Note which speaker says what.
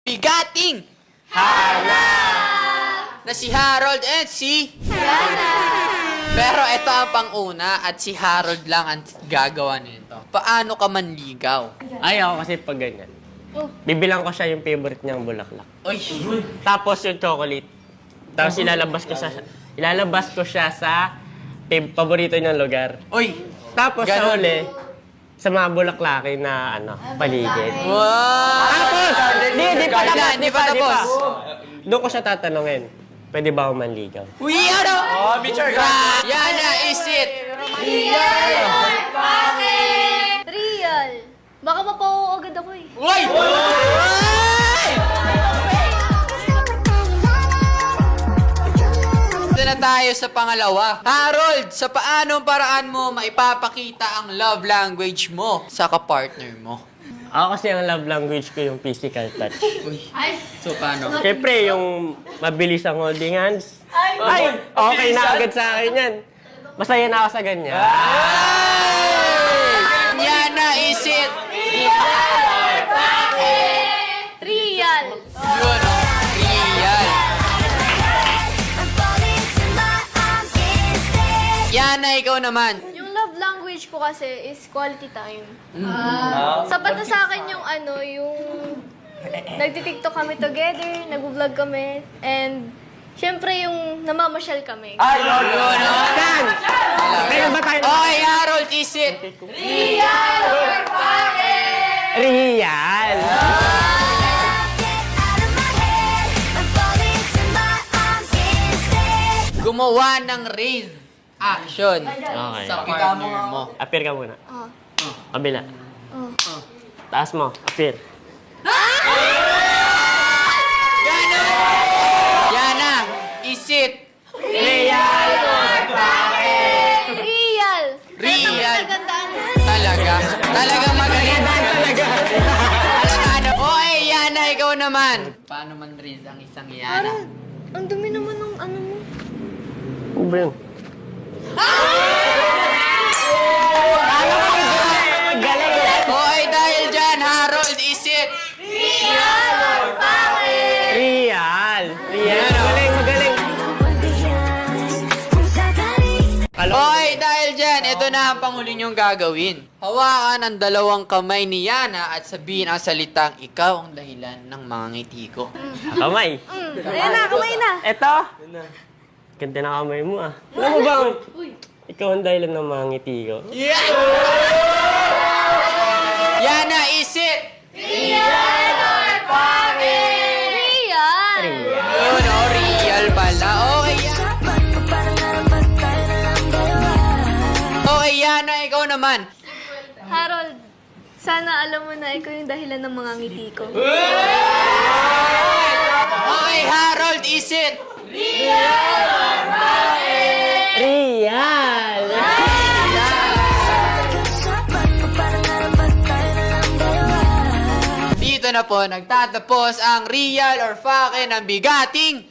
Speaker 1: Bigating na si Harold and si Pero ito ang pang-una at si Harold lang ang gagawa nito. Paano ka manligaw?
Speaker 2: Ay, ako kasi pag ganyan. Bibilang ko siya yung favorite niyang bulaklak.
Speaker 1: Uy!
Speaker 2: Tapos yung chocolate. Tapos ilalabas ko siya sa paborito niyang lugar.
Speaker 1: Uy!
Speaker 2: Tapos sa
Speaker 1: Ganon.
Speaker 2: huli, sa mga bulaklakin na paligid.
Speaker 1: Wow!
Speaker 2: Tapos! Hindi pa tapos.
Speaker 1: Hindi pa tapos.
Speaker 2: Doon ko siya tatanungin, pwede ba ako manligaw?
Speaker 1: Uy, ano? Oh, Bichar! Yana, is it?
Speaker 3: Real. Baka mapauo agad ako eh.
Speaker 1: Uy! Uy! Ito na tayo sa pangalawa. Harold, sa paanong paraan mo maipapakita ang love language mo sa kapartner mo?
Speaker 2: Ako kasi ang love language ko yung physical touch.
Speaker 1: Uy. So, paano?
Speaker 2: Siyempre, yung mabilis ang holding hands. Ay, okay na agad sa akin yan. Masaya na ako sa ganyan.
Speaker 1: Yana, is it?
Speaker 3: Real.
Speaker 1: Yun, oh. Real. Yana, ikaw naman.
Speaker 3: Yung love language ko kasi is quality time. Sapat na sa akin yung yung nagtitiktok kami together, nag-vlog kami, and syempre yung namamasyal kami.
Speaker 1: Yun, oh.
Speaker 2: Yan! Meron ba tayo?
Speaker 1: Okay, Harold, is it?
Speaker 2: Real!
Speaker 1: Gumawa ng raise action
Speaker 2: Okay.
Speaker 1: sa partner mo.
Speaker 2: Appear ka muna.
Speaker 3: Oh.
Speaker 2: Kabila.
Speaker 3: Oh.
Speaker 2: Taas mo. Appear.
Speaker 1: Yana! Yana, is it?
Speaker 2: Real!
Speaker 3: Real.
Speaker 1: Real.
Speaker 3: Nagandaan.
Speaker 1: Talaga? Talagang magaling.
Speaker 2: Talaga.
Speaker 1: Talaga ano? Okay, Yana, ikaw naman. Paano man raise ang isang Yana?
Speaker 3: Parang, ang dumi naman ng ano mo.
Speaker 2: Ano ba yun?
Speaker 1: Okay, dahil dyan, Harold, is it?
Speaker 2: Real! Real! Magaling!
Speaker 1: Okay, dahil dyan, ito na ang panghuli niyong gagawin. Hawakan ang dalawang kamay ni Yana at sabihin ang salitang ikaw ang dahilan ng mga ngiti ko.
Speaker 2: Kamay.
Speaker 3: Ayan na, kamay na.
Speaker 2: Eto. Ganda na kamay mo ah. Alam mo ba? Ikaw ang dahilan ng mga ngiti ko.
Speaker 1: Yeah! Yana, is it?
Speaker 3: Real.
Speaker 1: Yun, oh, real pala. Okay, Yana. Okay, Yana, ikaw naman.
Speaker 3: Harold, sana alam mo na ikaw yung dahilan ng mga ngiti ko.
Speaker 1: Okay, Harold, is it?
Speaker 2: Real!
Speaker 1: Dito na po nagtatapos ang real or fake ng bigating